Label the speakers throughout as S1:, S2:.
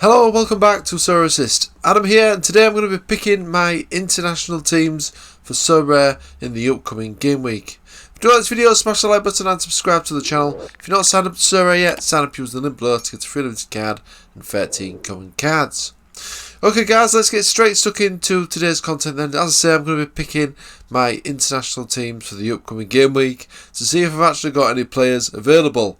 S1: Hello and welcome back to Sorare Assist. Adam here, and today I'm going to be picking my international teams for Sorare in the upcoming game week. If you like this video, smash the like button and subscribe to the channel. If you're not signed up to Sorare yet, sign up using the link below to get a free limited card and 13 common cards. Okay guys, let's get straight stuck into today's content then. As I say, I'm going to be picking my international teams for the upcoming game week to see if I've actually got any players available.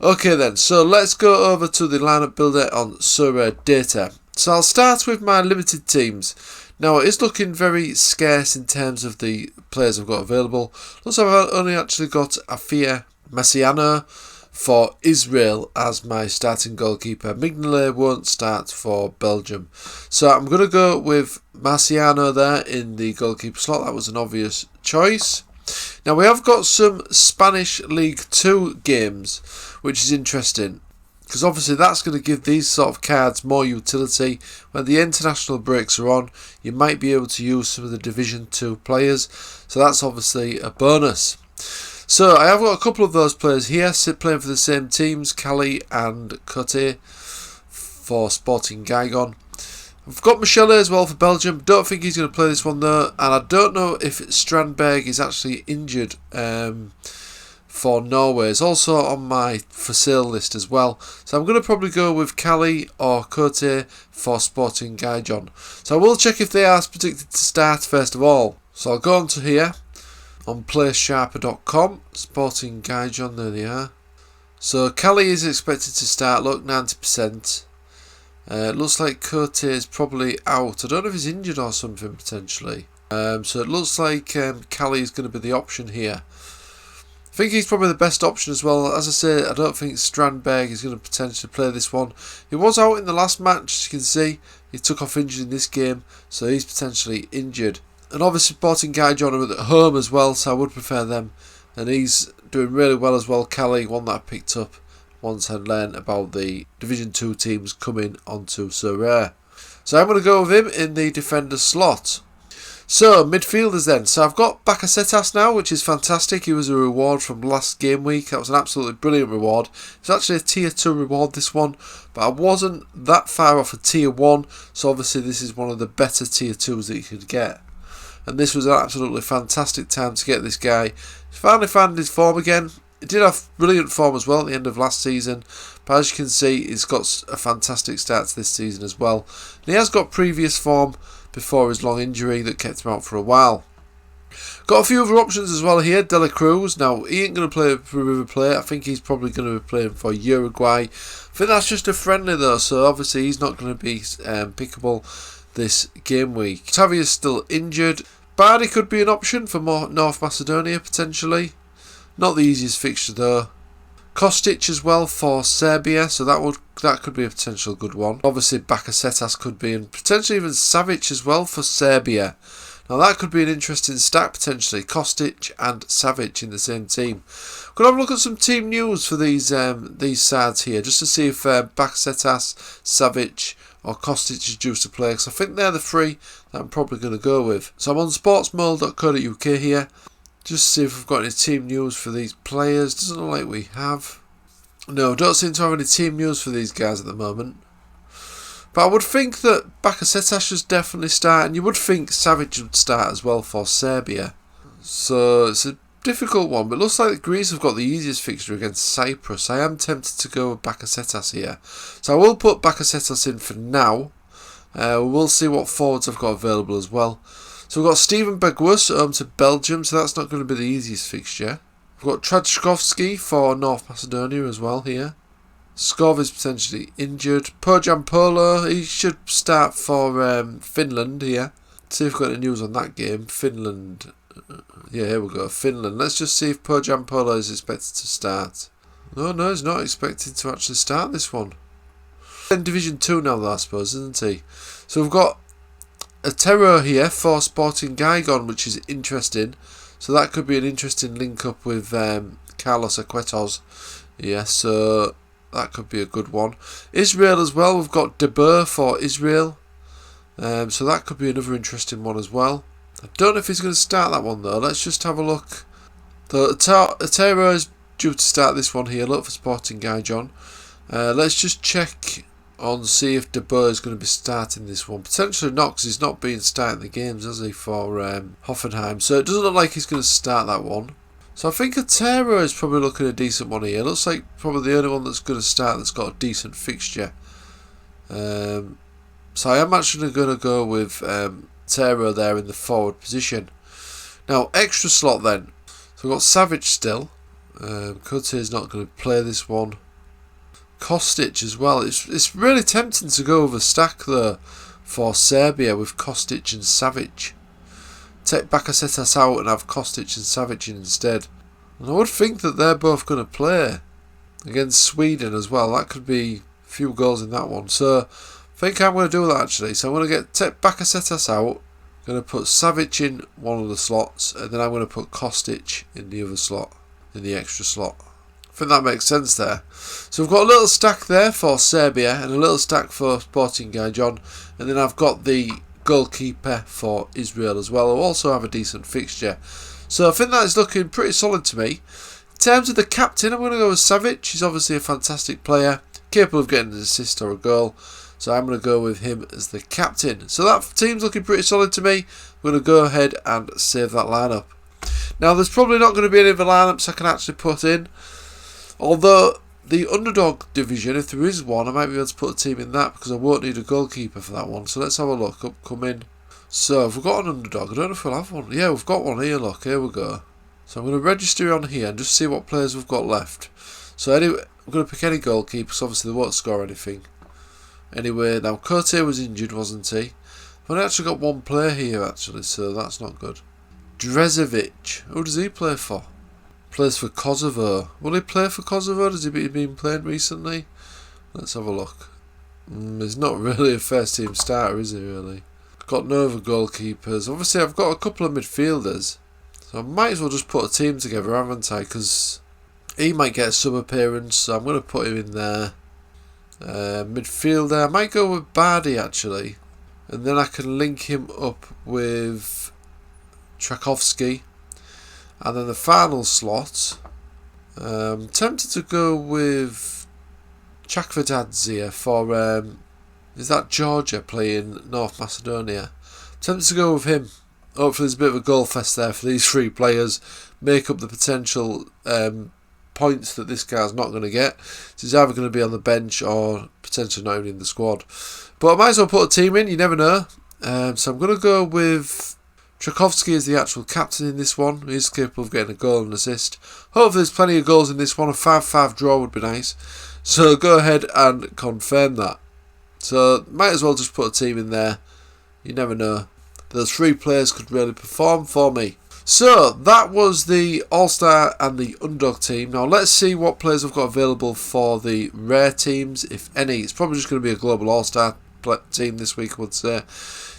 S1: Okay then, so let's go over to the lineup builder on Sorare data. So I'll start with my limited teams. Now it is looking very scarce in terms of the players I've got available. Looks like I've only actually got Afia Messiano for Israel as my starting goalkeeper. Mignolet won't start for Belgium. So I'm going to go with Marciano there in the goalkeeper slot. That was an obvious choice. Now we have got some Spanish League 2 games, which is interesting because obviously that's going to give these sort of cards more utility. When the international breaks are on, you might be able to use some of the Division 2 players, so that's obviously a bonus. So I have got a couple of those players here playing for the same teams, Cali and Cote for Sporting Gijon. I've got Michele as well for Belgium. Don't think he's going to play this one though, and I don't know if Strandberg is actually injured for Norway. It's also on my for sale list as well. So I'm going to probably go with Cali or Cote for Sporting Gijon. So I will check if they are predicted to start first of all. So I'll go on to here on playsharper.com. Sporting Gijon, there they are. So Cali is expected to start, look, 90%. It looks like Cote is probably out. I don't know if he's injured or something potentially. So it looks like Cali is going to be the option here. I think he's probably the best option as well. As I say, I don't think Strandberg is going to potentially play this one. He was out in the last match, as you can see. He took off injured in this game, so he's potentially injured. And obviously Sporting Gijon are at home as well, so I would prefer them. And he's doing really well as well. Cali, one that I picked up once I learned about the Division 2 teams coming onto Sorare. So I'm going to go with him in the defender slot. So, midfielders then. So I've got Bakasetas now, which is fantastic. He was a reward from last game week. That was an absolutely brilliant reward. It's actually a tier 2 reward, this one. But I wasn't that far off a tier 1. So obviously this is one of the better tier 2s that you could get. And this was an absolutely fantastic time to get this guy. He's finally found his form again. He did have brilliant form as well at the end of last season, but as you can see, he's got a fantastic start to this season as well. And he has got previous form before his long injury that kept him out for a while. Got a few other options as well here. De La Cruz. Now, he ain't going to play for River Plate. I think he's probably going to be playing for Uruguay. I think that's just a friendly though, so obviously he's not going to be pickable this game week. Tavi is still injured. Bardi could be an option for North Macedonia potentially. Not the easiest fixture though. Kostic as well for Serbia, so that could be a potential good one. Obviously Bakasetas could be, and potentially even Savic as well for Serbia. Now that could be an interesting stack potentially. Kostic and Savic in the same team. Could have a look at some team news for these sides here, just to see if Bakasetas, Savic or Kostic is due to play, because I think they're the three that I'm probably going to go with. So I'm on sportsmole.co.uk here. Just to see if we've got any team news for these players. Doesn't look like we have. No, don't seem to have any team news for these guys at the moment. But I would think that Bakasetas should definitely start, and you would think Savic would start as well for Serbia. So it's a difficult one, but it looks like Greece have got the easiest fixture against Cyprus. I am tempted to go with Bakasetas here. So I will put Bakasetas in for now. We'll see what forwards I've got available as well. So we've got Steven Bergwijn home to Belgium, so that's not going to be the easiest fixture. We've got Trzaskowski for North Macedonia as well here. Skov is potentially injured. Pojampolo, he should start for Finland here. Let's see if we've got any news on that game. Finland. Yeah, here we go. Finland. Let's just see if Pojampolo is expected to start. No, he's not expected to actually start this one. In Division 2 now though, I suppose, isn't he? So we've got a terror here for Sporting Gijon, which is interesting. So that could be an interesting link up with Carlos Aquetos. Yeah, so that could be a good one. Israel as well. We've got De Boer for Israel. So that could be another interesting one as well. I don't know if he's going to start that one though. Let's just have a look. The Atero is due to start this one here. Look for Sporting Gijon. Let's just check on see if De Boer is going to be starting this one. Potentially not, because he's not been starting the games, has he, for Hoffenheim. So it doesn't look like he's going to start that one. So I think Otero is probably looking a decent one here. Looks like probably the only one that's going to start that's got a decent fixture. So I am actually going to go with Otero there in the forward position. Now, extra slot then. So we've got Savic still. Cote is not going to play this one. Kostic as well. It's really tempting to go with a stack though for Serbia with Kostic and Savic. Take Bakasetas out and have Kostic and Savic in instead. And I would think that they're both going to play against Sweden as well. That could be a few goals in that one. So I think I'm going to do that actually. So I'm going to take Bakasetas out. I'm going to put Savic in one of the slots, and then I'm going to put Kostic in the other slot, in the extra slot. I think that makes sense there. So we've got a little stack there for Serbia and a little stack for Sporting Gijón, and then I've got the goalkeeper for Israel as well, who also have a decent fixture. So I think that is looking pretty solid to me. In terms of the captain, I'm going to go with Savic. He's obviously a fantastic player, capable of getting an assist or a goal. So I'm going to go with him as the captain. So that team's looking pretty solid to me. I'm going to go ahead and save that lineup. Now there's probably not going to be any of the lineups I can actually put in. Although the underdog division, if there is one, I might be able to put a team in that because I won't need a goalkeeper for that one. So let's have a look. Upcoming. So if we've got an underdog, I don't know if we'll have one. Yeah, we've got one here. Look, here we go. So I'm going to register on here and just see what players we've got left. So anyway, I'm going to pick any goalkeepers. Obviously they won't score anything. Anyway, now Cote was injured, wasn't he? I've only actually got one player here actually, so that's not good. Drezevic. Who does he play for? Plays for Kosovo. Will he play for Kosovo? Has he been playing recently? Let's have a look. He's not really a first team starter, is he really? Got no other goalkeepers. Obviously I've got a couple of midfielders. So I might as well just put a team together, haven't I? Because he might get a sub appearance, so I'm going to put him in there. Midfielder, I might go with Bardi actually. And then I can link him up with Trakovsky. And then the final slot, tempted to go with Chakvedadze for, is that Georgia playing North Macedonia? Tempted to go with him. Hopefully there's a bit of a goal fest there for these three players. Make up the potential points that this guy's not going to get. So he's either going to be on the bench or potentially not even in the squad. But I might as well put a team in, you never know. So I'm going to go with Trakovsky as the actual captain in this one. He's capable of getting a goal and assist. Hopefully there's plenty of goals in this one. A 5-5 draw would be nice. So go ahead and confirm that. So might as well just put a team in there. You never know. Those three players could really perform for me. So that was the All-Star and the Underdog team. Now let's see what players I've got available for the rare teams, if any. It's probably just going to be a global All-Star team this week, I would say.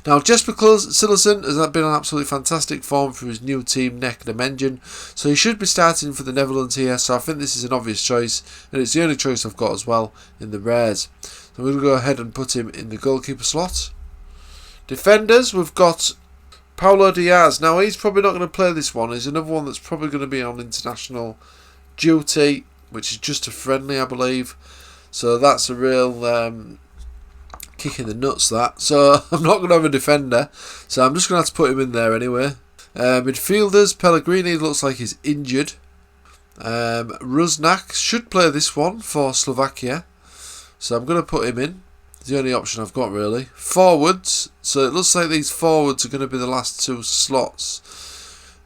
S1: Now, Jesper Sillerson has been on absolutely fantastic form for his new team, Nek de Mengen. So he should be starting for the Netherlands here. So I think this is an obvious choice. And it's the only choice I've got as well in the rares. So I'm going to go ahead and put him in the goalkeeper slot. Defenders, we've got Paulo Diaz. Now, he's probably not going to play this one. He's another one that's probably going to be on international duty, which is just a friendly, I believe. So that's a real kick in the nuts, that. So I'm not going to have a defender. So I'm just going to have to put him in there anyway. Midfielders, Pellegrini looks like he's injured. Rusnak should play this one for Slovakia. So I'm going to put him in. It's the only option I've got, really. Forwards. So it looks like these forwards are going to be the last two slots.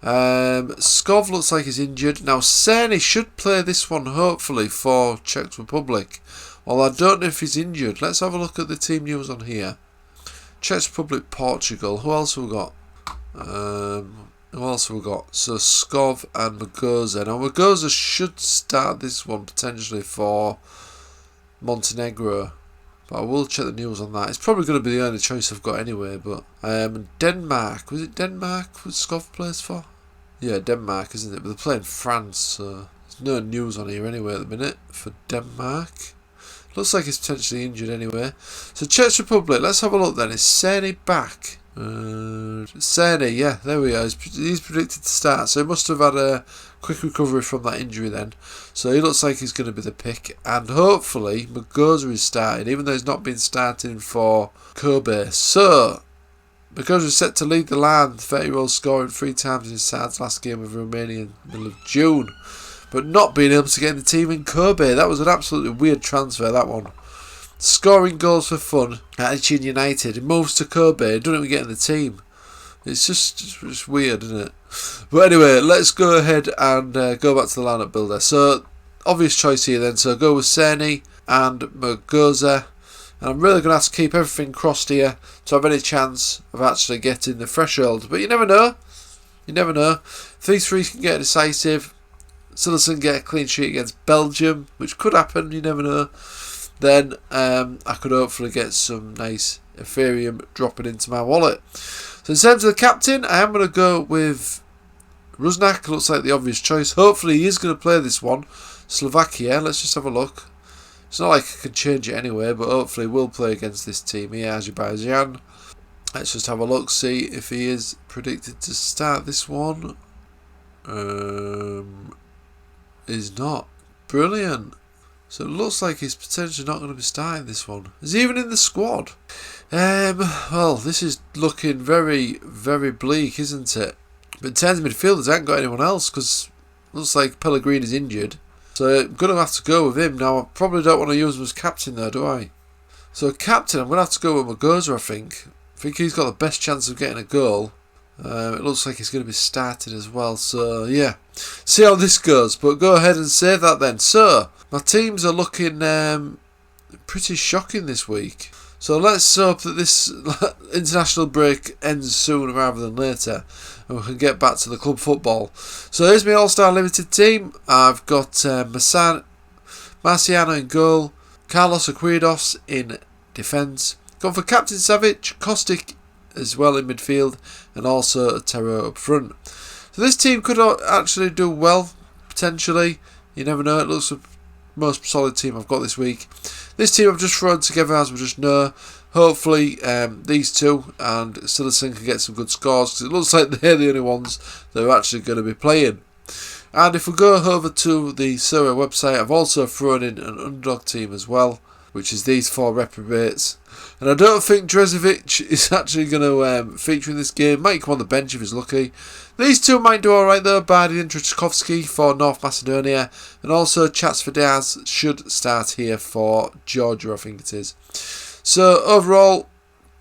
S1: Skov looks like he's injured. Now, Cerny should play this one, hopefully, for Czech Republic. Although I don't know if he's injured. Let's have a look at the team news on here. Czech Republic, Portugal. Who else have we got? Who else have we got? So Skov and Magoza. Now Magoza should start this one potentially for Montenegro. But I will check the news on that. It's probably going to be the only choice I've got anyway. But Denmark. Was it Denmark Skov plays for? Yeah, Denmark, isn't it? But they're playing France. So there's no news on here anyway at the minute for Denmark. Looks like he's potentially injured anyway. So Czech Republic, let's have a look then. Is Cerny back? Cerny, yeah, there we are. He's predicted to start, so he must have had a quick recovery from that injury then. So he looks like he's going to be the pick, and hopefully Magoza is starting, even though he's not been starting for Kobe. So Magoza is set to lead the line, the 30-year-old scoring 3 times in his side's last game with Romania in the middle of June, but not being able to get in the team in Kobe. That was an absolutely weird transfer, that one. Scoring goals for fun at Attitude United. He moves to Kobe, doesn't even get in the team. It's just weird, isn't it? But anyway, let's go ahead and go back to the lineup builder. So, obvious choice here then. So, go with Cerny and Magoza. And I'm really going to have to keep everything crossed here to have any chance of actually getting the threshold. But you never know. You never know. These 3 can get decisive. Sillerson get a clean sheet against Belgium, which could happen. You never know. Then I could hopefully get some nice Ethereum dropping into my wallet. So in terms of the captain, I am going to go with Rusnak. Looks like the obvious choice. Hopefully he is going to play this one. Slovakia, let's just have a look. It's not like I can change it anyway, but hopefully we'll play against this team here, Azerbaijan. Let's just have a look, see if he is predicted to start this one. He's not. Brilliant. So it looks like he's potentially not going to be starting this one. Is he even in the squad? Well, this is looking very, very bleak, isn't it? But in terms of midfielders, I haven't got anyone else because it looks like Pellegrini's injured. So I'm going to have to go with him. Now, I probably don't want to use him as captain though, do I? So captain, I'm going to have to go with Magoza, I think. I think he's got the best chance of getting a goal. It looks like he's going to be starting as well. So, yeah. See how this goes. But go ahead and save that then. So, my teams are looking pretty shocking this week. So let's hope that this international break ends sooner rather than later and we can get back to the club football. So here's my All-Star Limited team. I've got Marciano in goal, Carlos Aquidos in defence. Gone for Captain Savic, Kostic as well in midfield, and also Terro up front. So this team could actually do well, potentially. You never know. It looks the most solid team I've got this week. This team I've just thrown together, as we just know. Hopefully these two and Sillerson can get some good scores, because it looks like they're the only ones that are actually going to be playing. And if we go over to the Sorare website, I've also thrown in an underdog team as well, which is these 4 reprobates. And I don't think Drezovic is actually going to feature in this game. Might come on the bench if he's lucky. These 2 might do alright though. Bardin and Trzaskowski for North Macedonia. And also Chatsfordaz should start here for Georgia, I think it is. So overall,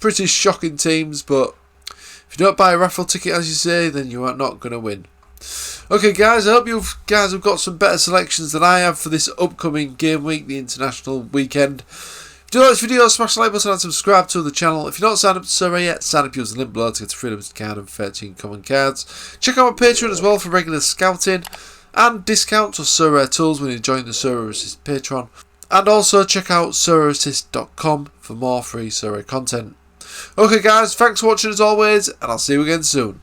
S1: pretty shocking teams. But if you don't buy a raffle ticket, as you say, then you are not going to win. Okay guys, I hope you guys have got some better selections than I have for this upcoming game week, the international weekend. If you like this video, smash the like button and subscribe to the channel. If you're not signed up to Sorare yet, sign up using the link below to get a free limited card and 13 common cards. Check out my Patreon as well for regular scouting and discounts of Sorare Tools when you join the Sorare Assist Patreon. And also check out SorareAssist.com for more free Sorare content. Okay guys, thanks for watching as always, and I'll see you again soon.